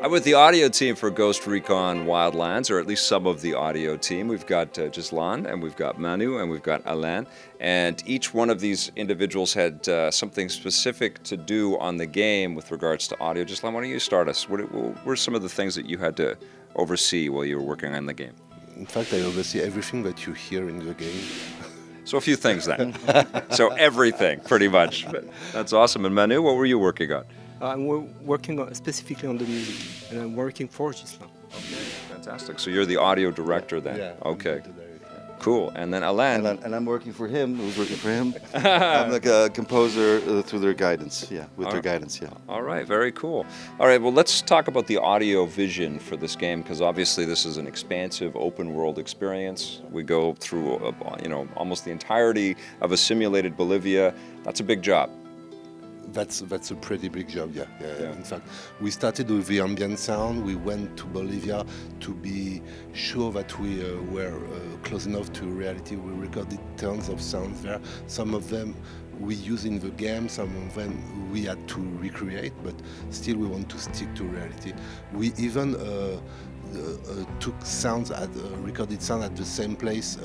I'm with the audio team for Ghost Recon Wildlands, or at least some of the audio team. We've got Ghislain, and we've got Manu, and we've got Alain. And each one of these individuals had something specific to do on the game with regards to audio. Ghislain, why don't you start us? What were some of the things that you had to oversee while you were working on the game? In fact, I oversee everything that you hear in the game. So a few things then. So everything, pretty much. That's awesome. And Manu, what were you working on? I'm working specifically on the music, and I'm working for Ghislain. Okay, fantastic. So you're the audio director then? Yeah. Okay. Cool. And then Alain. And I'm working for him. Who's working for him? I'm like a composer through their guidance. Yeah, with their guidance. Yeah. All right. Very cool. All right. Well, let's talk about the audio vision for this game, because obviously this is an expansive, open-world experience. We go through, almost the entirety of a simulated Bolivia. That's a big job. That's a pretty big job, yeah. In fact, we started with the ambient sound. We went to Bolivia to be sure that we were close enough to reality. We recorded tons of sounds there. Some of them we use in the game, some of them we had to recreate, but still we want to stick to reality. We even took recorded sound at the same place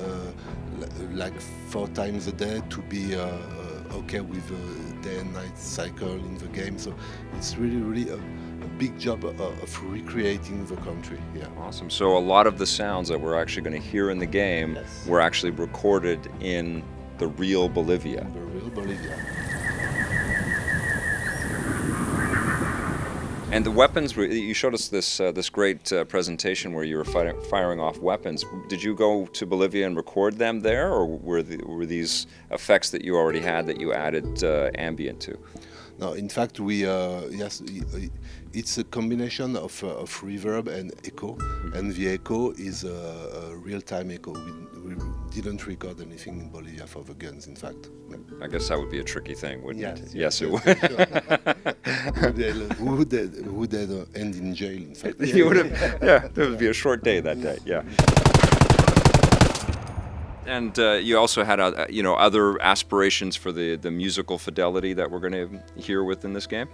like 4 times a day to be okay with the day and night cycle in the game. So it's really a big job of recreating the country. Yeah. Awesome. So a lot of the sounds that we're actually going to hear in the game were actually recorded in the real Bolivia. The real Bolivia. And the weapons, you showed us this great presentation where you were firing off weapons. Did you go to Bolivia and record them there, or were these effects that you already had that you added ambient to? No, in fact, it's a combination of reverb and echo, and the echo is a real-time echo. We didn't record anything in Bolivia for the guns, in fact. No. I guess that would be a tricky thing, wouldn't it? Yes, it would. Would end in jail, in fact. You would have, yeah, there would be a short day that day, yeah. And you also had, other aspirations for the musical fidelity that we're going to hear within this game?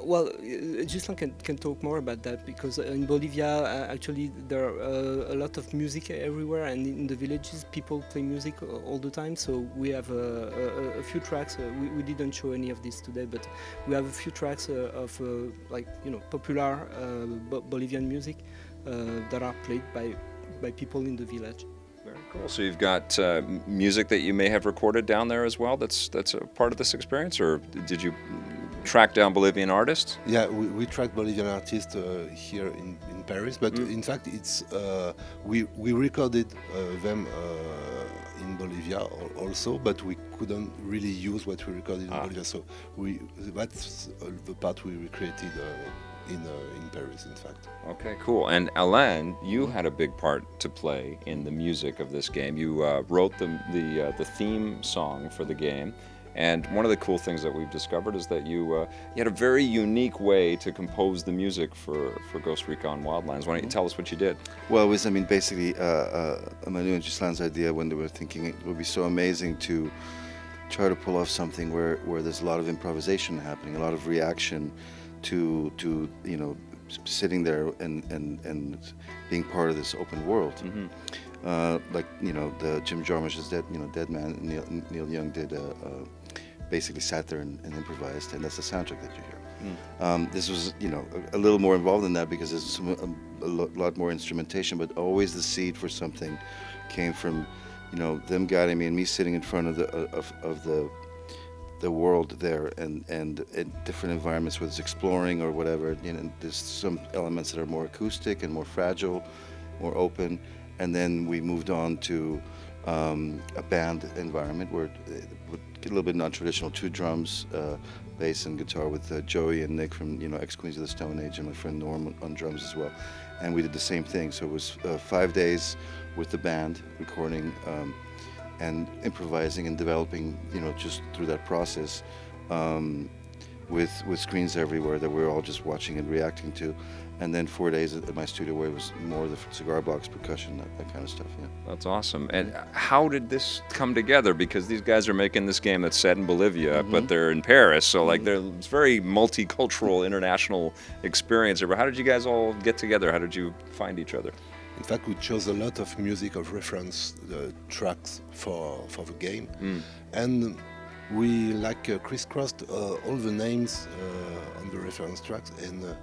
Well, Ghislain can talk more about that, because in Bolivia, actually, there are a lot of music everywhere, and in the villages, people play music all the time. So we have a few tracks. We didn't show any of this today, but we have a few tracks of popular Bolivian music that are played by people in the village. Very cool. So you've got music that you may have recorded down there as well. That's a part of this experience, or did you track down Bolivian artists? Yeah, we tracked Bolivian artists here in Paris, but in fact, it's we recorded them in Bolivia also, but we couldn't really use what we recorded in Bolivia. So that's the part we recreated in Paris, in fact. Okay, cool. And Alain, you had a big part to play in the music of this game. You wrote the theme song for the game. And one of the cool things that we've discovered is that you had a very unique way to compose the music for Ghost Recon Wildlands. Why don't you tell us what you did? Well, it was, basically Manu and Ghislain's idea when they were thinking it would be so amazing to try to pull off something where there's a lot of improvisation happening, a lot of reaction to sitting there and being part of this open world. The Jim Jarmusch's Dead Man, Neil Young did basically sat there and improvised, and that's the soundtrack that you hear. This was a little more involved than that, because there's a lot more instrumentation, but always the seed for something came from them guiding me and me sitting in front of the world there, and in different environments, whether it's exploring or whatever. There's some elements that are more acoustic and more fragile, more open, and then we moved on to a band environment where it would get a little bit non-traditional: 2 drums, bass and guitar, with Joey and Nick from ex-Queens of the Stone Age, and my friend Norm on drums as well. And we did the same thing. So it was 5 days with the band, recording and improvising and developing, just through that process, with screens everywhere that we were all just watching and reacting to. And then 4 days at my studio where it was more the cigar box, percussion, that kind of stuff, yeah. That's awesome. And how did this come together? Because these guys are making this game that's set in Bolivia, but they're in Paris, so like it's very multicultural, international experience. How did you guys all get together? How did you find each other? In fact, we chose a lot of music of reference tracks for the game, and we crisscrossed all the names on the reference tracks, and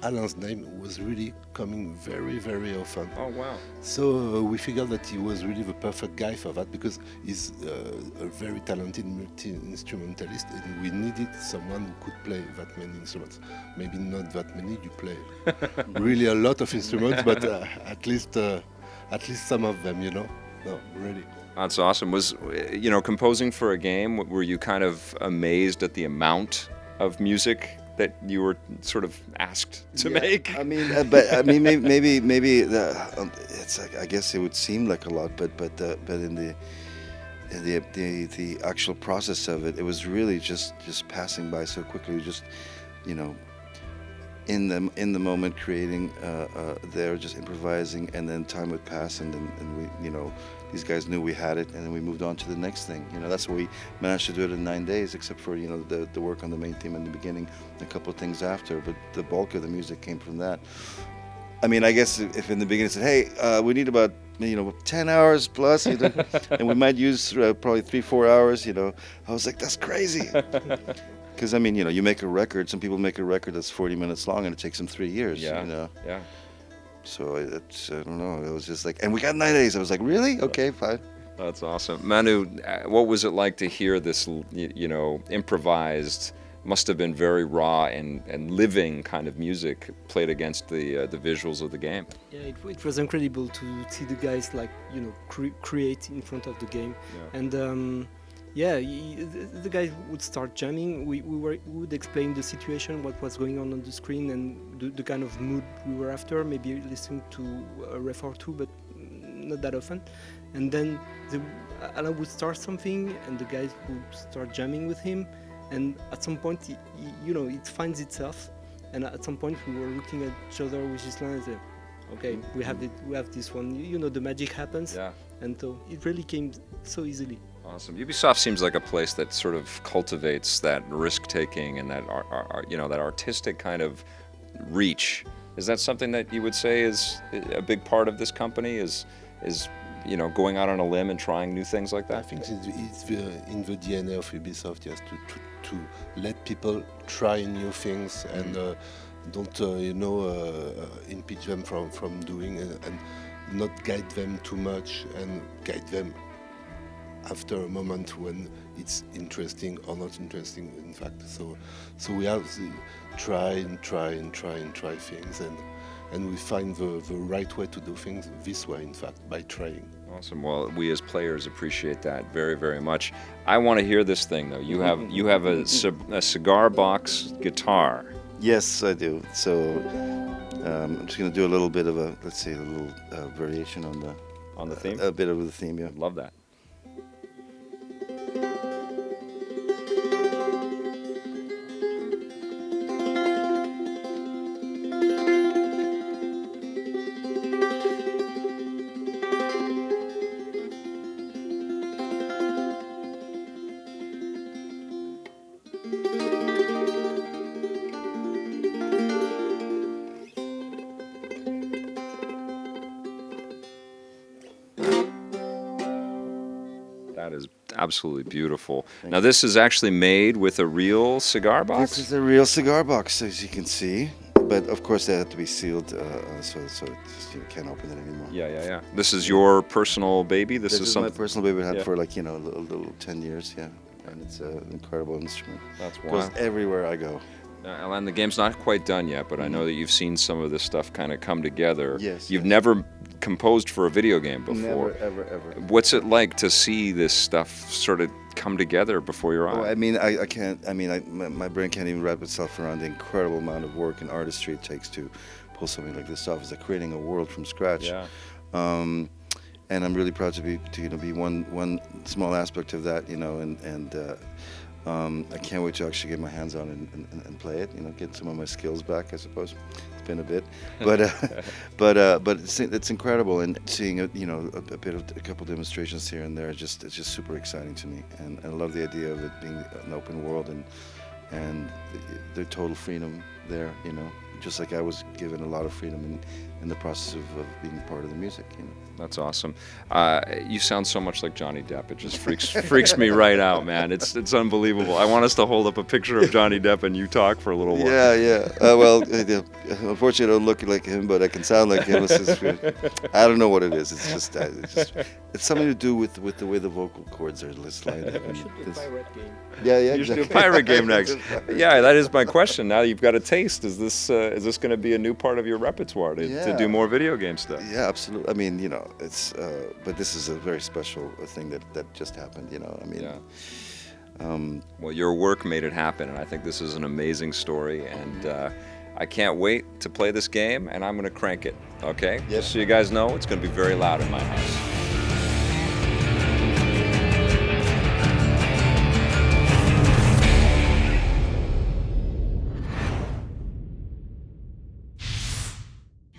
Alain's name was really coming very, very often. Oh, wow. So we figured that he was really the perfect guy for that, because he's a very talented multi-instrumentalist, and we needed someone who could play that many instruments. Maybe not that many, you play really a lot of instruments, but at least some of them, No, really. That's awesome. Was, composing for a game, were you kind of amazed at the amount of music that you were sort of asked to make? I mean, maybe it's like, I guess it would seem like a lot, but in the actual process of it, it was really just passing by so quickly. We just, in the moment, creating there, just improvising, and then time would pass, and we, these guys knew we had it, and then we moved on to the next thing. That's why we managed to do it in 9 days, except for the work on the main theme in the beginning, and a couple of things after. But the bulk of the music came from that. I mean, I guess if in the beginning said, hey, we need about 10 hours plus, and we might use probably 3-4 hours, I was like, that's crazy. Because I mean, you make a record. Some people make a record that's 40 minutes long, and it takes them 3 years. Yeah. So I don't know. It was just like, and we got 9 days. I was like, really? Okay, fine. That's awesome. Manu, what was it like to hear this, improvised, must have been very raw and living kind of music played against the visuals of the game? Yeah, it was incredible to see the guys create in front of the game. Yeah. And the guys would start jamming. We would explain the situation, what was going on the screen, and the kind of mood we were after. Maybe listening to a ref or two, but not that often. And then Alain would start something, and the guys would start jamming with him. And at some point, it finds itself. And at some point, we were looking at each other with Ghislain and said, "Okay, we have this one." The magic happens. Yeah. And so it really came so easily. Awesome. Ubisoft seems like a place that sort of cultivates that risk-taking and that that artistic kind of reach. Is that something that you would say is a big part of this company? Is going out on a limb and trying new things like that? I think it's in the DNA of Ubisoft, yes, to let people try new things and don't impeach them from doing and not guide them too much, and guide them after a moment when it's interesting or not interesting, in fact. So we have to try things, and we find the right way to do things this way, in fact, by trying. Awesome. Well, we as players appreciate that very, very much. I want to hear this thing, though. You have a cigar box guitar. Yes, I do. So I'm just going to do a little bit of a variation on the theme. A bit of the theme, yeah. Love that. That is absolutely beautiful. Now, this is actually made with a real cigar box? This is a real cigar box, as you can see. But, of course, they have to be sealed, so you can't open it anymore. Yeah. This is your personal baby? This is my personal baby. I had for, a little 10 years, yeah. And it's an incredible instrument. That's wild. It goes everywhere I go. Alain, the game's not quite done yet, but I know that you've seen some of this stuff kind of come together. Yes. You've never composed for a video game before. Never, ever. What's it like to see this stuff sort of come together before your eyes? Oh, I mean, I can't. I mean, my brain can't even wrap itself around the incredible amount of work and artistry it takes to pull something like this off. It's like creating a world from scratch. Yeah. And I'm really proud to be one small aspect of that, and I can't wait to actually get my hands on it and play it. You know, get some of my skills back. I suppose it's been a bit, but it's incredible. And seeing a couple demonstrations here and there, it's just super exciting to me. And I love the idea of it being an open world and the total freedom there. You know, just like I was given a lot of freedom in the process of being part of the music. You know. That's awesome. You sound so much like Johnny Depp. It just freaks me right out, man. It's unbelievable. I want us to hold up a picture of Johnny Depp and you talk for a little while. Yeah. Well, unfortunately, I don't look like him, but I can sound like him. I don't know what it is. It's something to do with the way the vocal cords are lined up. You should do a pirate game. Yeah. You should do a pirate game next. Yeah, that is my question. Now you've got a taste. Is this going to be a new part of your repertoire to do more video game stuff? Yeah, absolutely. I mean, it's but this is a very special thing that just happened. I mean. Yeah. Well, your work made it happen, and I think this is an amazing story. And I can't wait to play this game, and I'm going to crank it. Okay? Yeah. Just so you guys know, it's going to be very loud in my house.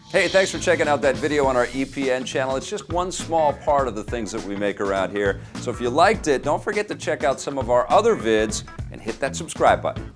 Hey, thanks for checking out that video on our EPN channel. It's just one small part of the things that we make around here. So if you liked it, don't forget to check out some of our other vids and hit that subscribe button.